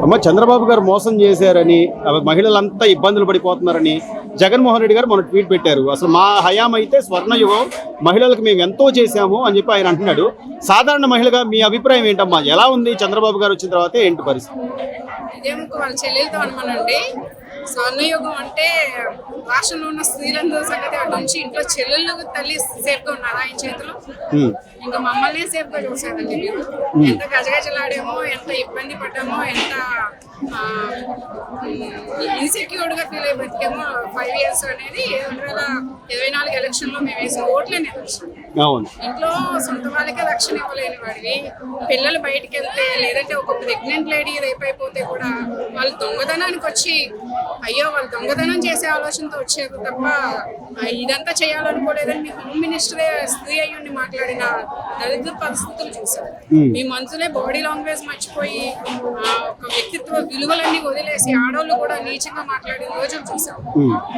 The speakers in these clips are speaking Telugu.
అమ్మ చంద్రబాబు గారు మోసం చేశారని మహిళలంతా ఇబ్బందులు పడిపోతున్నారని జగన్మోహన్ రెడ్డి గారు మొన్న ట్వీట్ పెట్టారు. అసలు మా హయాం అయితే స్వర్ణయుగం, మహిళలకు మేము ఎంతో చేశాము అని చెప్పి ఆయన అంటున్నాడు. సాధారణ మహిళగా మీ అభిప్రాయం ఏంటమ్మా? ఎలా ఉంది చంద్రబాబు గారు వచ్చిన తర్వాత ఏంటి పరిస్థితి? వాళ్ళ చెల్లెలతో అనమానండి. స్వర్ణయుగం అంటే రాష్ట్రంలో ఉన్న స్త్రీలందరూ సంగతి అటు నుంచి ఇంట్లో చెల్లెళ్ళు తల్లి సేఫ్ గా ఉన్నారు ఆయన చేతిలో. ఇంకా మమ్మల్ని సేఫ్ గా చూసారండి మీరు. ఎంత గజగజలాడామో, ఎంత ఇబ్బంది పడ్డామో, ఎంత ఇన్సెక్యూర్డ్ గా ఫీల్ అయి బతికేమో 5 years అనేది 2024 ఎలక్షన్ లో మేము వేసిన ఓట్లేని ఎలక్షన్. ఇంట్లో సొంత వాళ్ళకే రక్షణ ఇవ్వలేని వాడివి, పిల్లలు బయటికి వెళ్తే లేదంటే ఒక ప్రెగ్నెంట్ లేడీ రేపు అయిపోతే కూడా వాళ్ళు దొంగతనానికి వచ్చి అయ్యో వాళ్ళు దొంగతనం చేసే ఆలోచనతో వచ్చారు తప్ప ఇదంతా చేయాలనుకోలేదని హోమ్ మినిస్టరే స్త్రీ అయ్యుండి మాట్లాడిన దరిద్ర పరిస్థితులు చూసారు. మీ మంత్రులే బాడీ లాంగ్వేజ్ మర్చిపోయి ఒక వ్యక్తిత్వ విలువలన్నీ వదిలేసి ఆడవాళ్ళు కూడా నీచంగా మాట్లాడిన రోజులు చూసాం.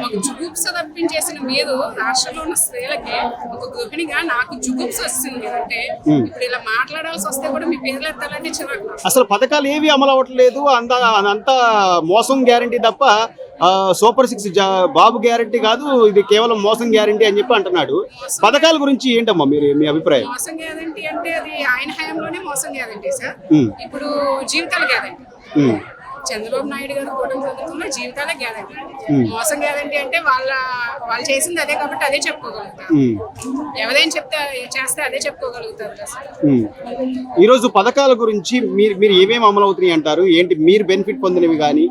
మాకు జుగుప్స తప్పించేసిన మీరు రాష్ట్రంలో ఉన్న స్త్రీలకి ఒక గృహిణిగా నాకు జుగుప్స వస్తుంది అంటే ఇప్పుడు ఇలా మాట్లాడాల్సి వస్తే కూడా మీ పేర్లు ఎత్తాలంటే చిరాకు. అసలు పథకాలు ఏవి అమలు అవ్వట్లేదు, అంత మోసం గ్యారంటీ తప్ప సూపర్ 6 బాబు గ్యారంటీ కాదు, ఇది కేవలం మోసం గ్యారంటీ అని చెప్పి అంటున్నాడు. పథకాల గురించి ఏంటమ్మా మీ అభిప్రాయం? మోసం గ్యారంటీ అంటే అది ఆయన హయాంలోనే మోసం గ్యారంటీ సార్. ఇప్పుడు జీవితాల గ్యారంటీ చంద్రబాబు నాయుడు గారు కూడా ప్రభుత్వంలో జీవితాలే గ్యారంటీ. మోసం గ్యారంటీ అంటే వాళ్ళు చేసింది అదే కాబట్టి అదే చెప్పుకోగలుగుతారు. ఎవరైనా చేస్తే అదే చెప్పుకోగలుగుతారు. ఈరోజు పథకాల గురించి మీరు ఏమేమి అమలు అవుతున్నాయి అంటారు? ఏంటి మీరు బెనిఫిట్ పొందినవి కానీ?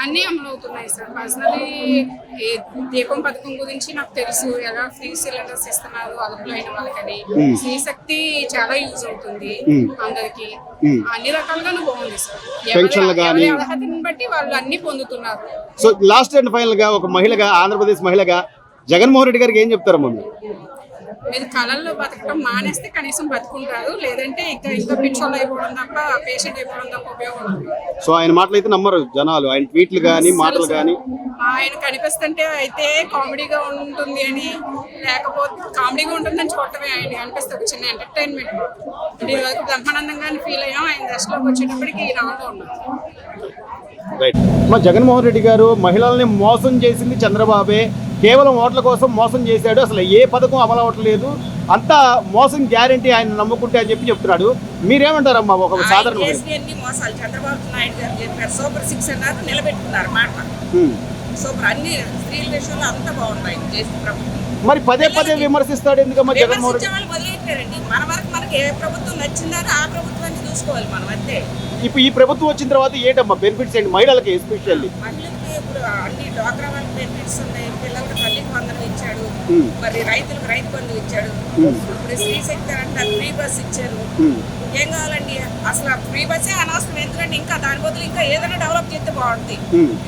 అన్నీ అమలు అవుతున్నాయి సార్. పర్సనలీ దీపం పథకం గురించి నాకు తెలుసు, ఎలా ఫ్రీ సిలిండర్స్ ఇస్తున్నారు అదుపులో అయిన వాళ్ళకని. శ్రీశక్తి చాలా యూజ్ అవుతుంది అందరికి, అన్ని రకాలుగాను బాగుంది సార్. ఎవరి అర్హతని బట్టి వాళ్ళు అన్ని పొందుతున్నారు. సో లాస్ట్ అండ్ ఫైనల్ గా ఒక మహిళగా, ఆంధ్రప్రదేశ్ మహిళగా జగన్మోహన్ రెడ్డి గారికి ఏం చెప్తారమ్మా? మీరు కళల్లో బతకడం మానేస్తే కనీసం బతుకుంటారు, లేదంటే ఇంకా పిచ్చోళ్ళు అయిపోవడం తప్ప, పేషెంట్ అయిపోవడం తప్ప ఉపయోగం ఉంది. సో ఆయన మాటలు అయితే నమ్మరు జనాలు, ఆయన ట్వీట్లు కానీ మాటలు కానీ. ఆయన కనిపిస్తుంటే అయితే కామెడీగా ఉంటుంది అని, లేకపోతే కామెడీగా ఉంటుందని చూడటమే ఆయన కనిపిస్తే ఒక చిన్న ఎంటర్టైన్మెంట్. దీని వరకు బ్రహ్మానందంగా ఫీల్ అయ్యాం. ఆయన దశలోకి వచ్చేటప్పటికి ఈ రౌండ్లో ఉన్నారు. మా జగన్మోహన్ రెడ్డి గారు మహిళల్ని మోసం చేసింది చంద్రబాబే, కేవలం ఓట్ల కోసం మోసం చేశాడు, అసలు ఏ పథకం అమలు అవ్వట్లేదు, అంతా మోసం గ్యారంటీ ఆయన నమ్ముకుంటే అని చెప్తున్నాడు. మీరేమంటారమ్మా? ఒక సాధారణ మోసాలు చంద్రబాబు నాయుడు గారు చెప్పారు. సూపర్ 6 అన్నారు, నిలబెట్టుకున్నారు మాట. సూపర్ అన్ని స్త్రీల విషయంలో అంతా బాగున్నాయి చేసిన ప్రభుత్వం. మరి పదే విమర్శిస్తాడు ఎందుకమ్మా జగన్మోహన్ రెడ్డి? వదిలేస్తారండి. మన వరకు మనకి ఏ ప్రభుత్వం నచ్చిందని ఆ ప్రభుత్వాన్ని చూసుకోవాలి మనం అంతే. ఇప్పుడు ఈ ప్రభుత్వం వచ్చిన తర్వాత ఏంటమ్మా బెనిఫిట్స్ ఏంటి మహిళలకి? ఎస్పెషల్లీ మహిళలకి ఇప్పుడు అన్ని డ్వాక్రా వాళ్ళకి బెనిఫిట్స్ ఉన్నాయి. పిల్లలకి తల్లికి వందనం ఇచ్చాడు, మరి రైతులకు రైతు బంధు ఇచ్చాడు, ఇప్పుడు శ్రీశక్తి అంటే ఫ్రీ బస్ ఇచ్చారు. ఏం కావాలండి? అసలు ఫ్రీ బస్సే అనవసరం. ఎందుకంటే ఇంకా దాని బదులు ఇంకా ఏదైనా డెవలప్ చేస్తే బాగుంటుంది.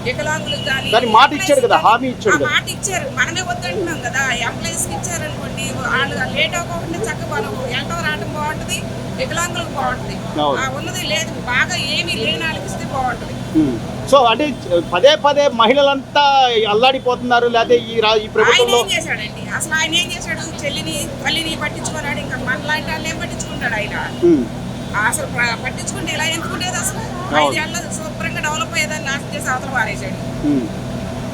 వికలాంగులకు కానీ మాట ఇచ్చారు కదా, హామీ ఇచ్చారు. మాట ఇచ్చారు, మనమే వద్దంటున్నాం కదా. ఎంప్లాయీస్ కి ఇచ్చారనుకోండి, వాళ్ళు లేట్ అవ్వకుండా చక్కగా మనం వెళ్ళటం రావడం బాగుంటుంది, వికలాంగులకు బాగుంటుంది. ఉన్నది లేదు, బాగా ఏమీ లేని వాళ్ళకి ఇస్తే బాగుంటుంది. సో అంటే పదే మహిళలంతా అల్లాడిపోతున్నారు. లేకపోతే ఈ ప్రభుత్వంలో ఏం చేశాడండి? అసలు ఆయన ఏం చేశాడు? చెల్లిని మళ్ళీని పట్టించుకున్నాడు. ఇంకా మనలాంటి వాళ్ళు ఏం పట్టించుకుంటాడు ఆయన? అసలు పట్టించుకుంటే ఇలా ఎందుకుంటేది? అసలు 5 ఏళ్ళ శుభ్రంగా డెవలప్ అయ్యేదాన్ని నాశనం చేసి అవతల పారేశాడు.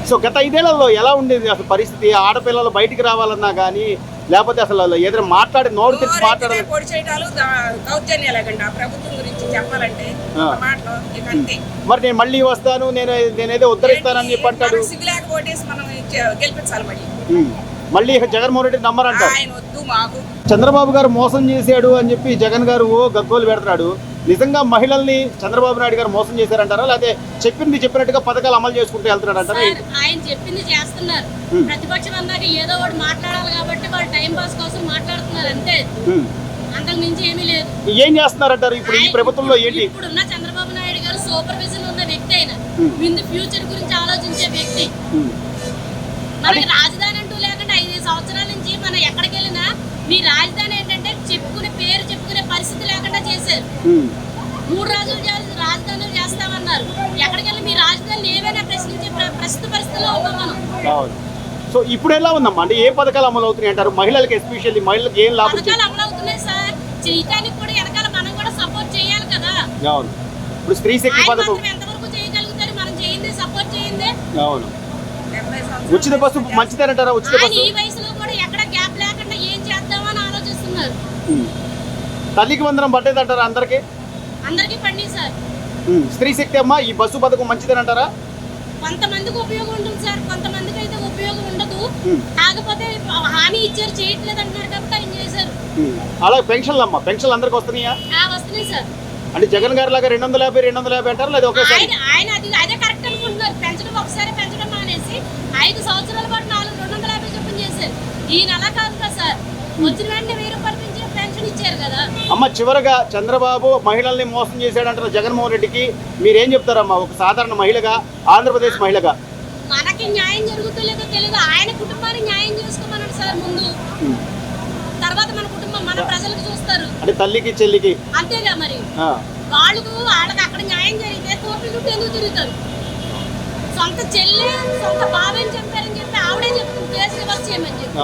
సో గత 5 ఏళ్లలో ఎలా ఉండేది అసలు పరిస్థితి? ఆడపిల్లలు బయటికి రావాలన్నా కానీ, లేకపోతే అసలు ఏదైనా మాట్లాడి నోరు తెచ్చి మాట్లాడాలి, పొడి చేయటాలు దౌర్జన్యాలేకండి ఆ ప్రభుత్వం గురించి చెప్పాలంటే మాటలు ఇక అంతే. మరి నేను మళ్ళీ వస్తాను, నేనేదో ఉద్ధరిస్తానని చెప్పి అంటాడు. సిగ్గులేక ఓటేసి మనం గెలిపించాలి. మళ్ళీ జగన్మోహన్ రెడ్డి నమ్మరంట. ఆయన వద్దు మాకు. చంద్రబాబు గారు మోసం చేశాడు అని చెప్పి జగన్ గారు గగ్గోలు పెడుతున్నాడు. నిజంగా మహిళల్ని చంద్రబాబు నాయుడు గారు మోసం చేశారంటారా, లేకపోతే చెప్పినట్టుగా పథకాలు అమలు చేసుకుంటూ వెళ్తున్నాడు అంటారా? ఆయన చెప్పింది చేస్తున్నారు. ప్రతిపక్షం అన్నాక ఏదో ఒకటి మాట్లాడాలి కాబట్టి వాళ్ళు టైం పాస్ కోసం మాట్లాడుతున్నారు అంతే, అంతకు మించి ఏమీ లేదు. ఏం చేస్తున్నారంటారు ఇప్పుడు ఈ ప్రభుత్వంలో? ఏంటి ఇప్పుడున్న చంద్రబాబు నాయుడు గారు సూపర్విజన్ ఉన్న వ్యక్తి, అయినా ముందు ఫ్యూచర్ గురించి ఆలోచించే వ్యక్తి. మనకి రాజధాని అంటూ లేకుండా 5 సంవత్సరాల నుంచి మనం ఎక్కడికి వెళ్ళినా మీ రాజధాని ఏంటంటే పేరు చెప్పుకునే పరిస్థితి లేకుండా చేశారు. 3 రాజధానులు చేస్తామన్నారు. ఎక్కడికి వెళ్ళి మీ రాజధాని ఏమైనా ప్రశ్నించే ప్రస్తుత పరిస్థితిలో ఉన్నాం మనం. సో ఇప్పుడు ఎలా ఉందమ్మా? అంటే ఏ పథకాలు అమలు అవుతున్నాయి అంటారు మహిళలకు? ఎస్పెషల్లీ మహిళలకు ఏం లాభం? పథకాలు అమలు అవుతున్నాయి సార్. చేయటానికి కూడా వెనకాల మనం కూడా సపోర్ట్ చేయాలి కదా. ఇప్పుడు స్త్రీ శక్తి పథకం అయింది, సపోర్ట్ చేయండి. అవును. 70 సంవత్సరాలు ఉచిత బస్సు మంచిదేనంటారా? ఉచిత ఆయన బస్సు ఈ వయసులో కూడా ఎక్కడ గ్యాప్ లేకుండా ఏం చేద్దామని ఆలోచిస్తున్నారు. తల్లికి వందనం పట్టేదంటారా అందరికి? అందరికీ పండి సార్. స్త్రీ శక్తి అమ్మ ఈ బస్సు పథకం మంచిదేనంటారా? కొంతమందికి ఉపయోగం ఉంటుంది సార్, కొంతమందికి అయితే ఉపయోగం ఉండదు. కాకపోతే హామీ ఇచ్చారు, చేయట్లేదు అంటున్నారు కాబట్టి ఆయన చేశారు. అలా పెన్షన్లు అమ్మ, పెన్షన్లు అందరికి వస్తున్నాయా? వస్తున్నాయి సార్. అంటే జగన్ గారి లాగా 250 అంటారు లేదా ఒకేసారి? ఆయన అదే కరెక్ట్ అనుకుంటున్నారు. పెంచడం ఒకసారి పెంచడం మానేసి 5 సంవత్సరాల పాటు 250 చొప్పున చేశారు. ఈయన అలా కాదు కదా సార్, వచ్చిన వెంటనే 1000 రూపాయలు పెంచి పెన్షన్ ఇచ్చారు కదా. అమ్మ చివరగా చంద్రబాబు మహిళల్ని మోసం చేశాడంటారు జగన్మోహన్ రెడ్డికి మీరేం చెప్తారమ్మా ఒక సాధారణ మహిళగా, ఆంధ్రప్రదేశ్ మహిళగా? మనకి న్యాయం జరుగుతుందో తెలియదు. ఆయన కుటుంబానికి న్యాయం చేసుకోమన్నాడు సార్ ముందు, తర్వాత మన కుటుంబం మన ప్రజలకు చూస్తారు. అంటే తల్లికి చెల్లికి అంతేగా మరి. వాళ్ళకి అక్కడ న్యాయం జరిగితే కోర్టు చుట్టూ ఎందుకు తిరుగుతారు? సొంత చెల్లి సొంత బాబాయ్ చంపారని చెప్పి ఆవిడే చెప్తుంది కేసు రివర్స్ చేయమని చెప్పి.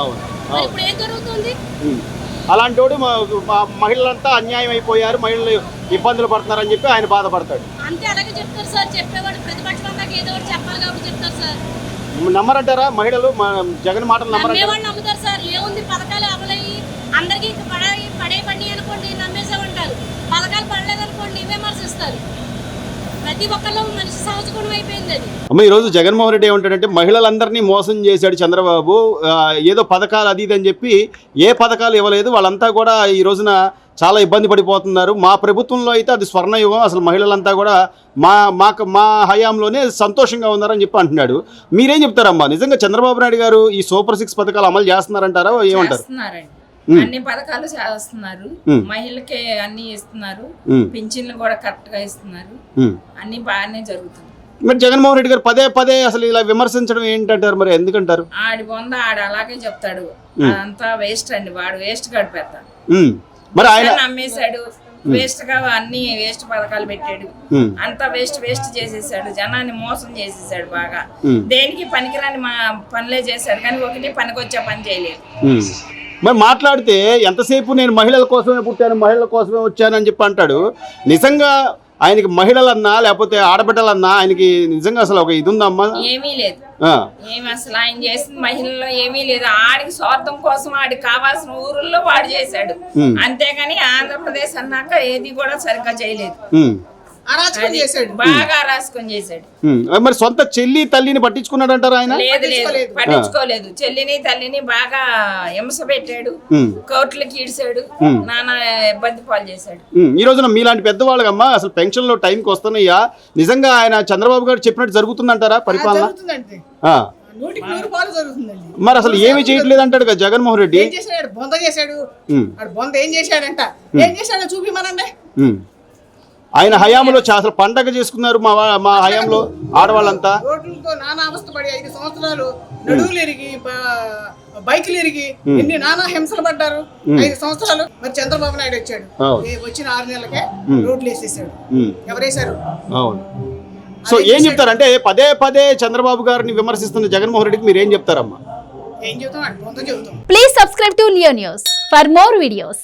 మరి ఇప్పుడు ఏం జరుగుతుంది? అలాంటి వాడు మహిళలంతా అన్యాయం అయిపోయారు, మహిళలు ఇబ్బందులు పడుతున్నారని చెప్పి ఆయన బాధపడతాడు. అంతే అలాగే చెప్తారు సార్. చెప్పేవాడు ప్రతిపక్షం అందాక ఏదో ఒకటి చెప్పాలి కాబట్టి చెప్తారు సార్. నమ్మరంటారా మహిళలు జగన్ మాటలు? నమ్మేవాళ్ళు నమ్ముతారు సార్. ఏముంది పథకాలు అమలయ్యి అందరికీ పడి అనుకోండి నమ్మేసేమంటారు. పథకాలు పడలేదనుకోండి విమర్శిస్తారు. ప్రతి ఒక్కళ్ళు మనిషి సహజగుణం అయిపోయింది అది. అమ్మ ఈరోజు జగన్మోహన్ రెడ్డి ఏమంటాడంటే మహిళలందరినీ మోసం చేశాడు చంద్రబాబు, ఏదో పథకాలు అది ఇది అని చెప్పి ఏ పథకాలు ఇవ్వలేదు, వాళ్ళంతా కూడా ఈ రోజున చాలా ఇబ్బంది పడిపోతున్నారు. మా ప్రభుత్వంలో అయితే అది స్వర్ణయుగం, అసలు మహిళలంతా కూడా మా హయాంలోనే సంతోషంగా ఉన్నారని చెప్పి అంటున్నాడు. మీరేం చెప్తారమ్మా? నిజంగా చంద్రబాబు నాయుడు గారు ఈ సూపర్ 6 పథకాలు అమలు చేస్తున్నారంటారా? ఏమంటారు? అన్ని పథకాలు చేస్తున్నారు, మహిళకి అన్ని ఇస్తున్నారు, పింఛన్లు కూడా కరెక్ట్ గా ఇస్తున్నారు, అన్ని బాగానే జరుగుతుంది. మరి జగన్మోహన్ రెడ్డి గారు పదే అసలు ఇలా విమర్శించడం ఏంటంటారు? మరి ఎందుకంటారు? ఆడి ఆడు అలాగే చెప్తాడు, అంతా వేస్ట్ అండి, వాడు వేస్ట్ గడిపేస్తాడు. మరి ఆయన నమ్మేశాడు, వేస్ట్ గా అన్ని వేస్ట్ పథకాలు పెట్టాడు, అంతా వేస్ట్ చేసేసాడు, జనాన్ని మోసం చేసేసాడు బాగా. దేనికి పనికిరాని పనులే చేశాడు కానీ ఒకటి పనికొచ్చే పని చేయలేదు. మరి మాట్లాడితే ఎంతసేపు నేను మహిళల కోసమే పుట్టాను, మహిళల కోసమే వచ్చానని చెప్పి అంటాడు. నిజంగా ఆయనకి మహిళలన్నా లేకపోతే ఆడబిడ్డలన్నా ఆయనకి నిజంగా అసలు ఒక ఇది ఉందమ్మా? ఏమీ లేదు, ఏమి అసలు ఆయన చేసిన మహిళల్లో ఏమీ లేదు. ఆడికి స్వార్థం కోసం ఆడికి కావాల్సిన ఊరుల్లో వాడు చేశాడు, అంతేగాని ఆంధ్రప్రదేశ్ అన్నాక ఏది కూడా సరిగ్గా చేయలేదు. బాగా అరాసుకొని చేశాడు. మరి సొంత చెల్లి తల్లిని పట్టించుకున్నాడంటారు ఆయన? లేదు పట్టించుకోలేదు. చెల్లిని తల్లిని బాగా హింస పెట్టాడు, కోర్టులకు ఈడ్చాడు, నానా ఇబ్బంది పాలు చేశాడు. ఈ రోజున మీలాంటి పెద్దవాళ్ళకమ్మా అసలు పెన్షన్లు టైంకి వస్తున్నాయా? నిజంగా ఆయన చంద్రబాబు గారు చెప్పినట్టు జరుగుతుందంటారా పరిపాలన? మరి అసలు ఏమి చేయట్లేదు అంటాడు కదా జగన్మోహన్ రెడ్డి. ఏం చేశాడు? చూపిమనండి. ఆయన హయాంలో అసలు పండగ చేసుకున్నారు మా హయాంలో ఆడవాళ్ళంతా. రోడ్లతో నానా అవస్థ పడి 5 సంవత్సరాలు నడువులు ఎరిగి బైకులు ఎరిగి ఎన్ని నానా హింసలు పడ్డారు 5 సంవత్సరాలు. మరి చంద్రబాబు నాయుడు వచ్చాడు, వచ్చిన 6 నెలలకే రోడ్లు వేసేసాడు. ఎవరేశారు? అవును. సో ఏం చెప్తారంటే పదే చంద్రబాబు గారిని విమర్శిస్తున్న జగన్మోహన్ రెడ్డికి మీరు ఏం చెప్తారమ్మా? ఏం చెబుతాం? Please subscribe to Leo news for more videos.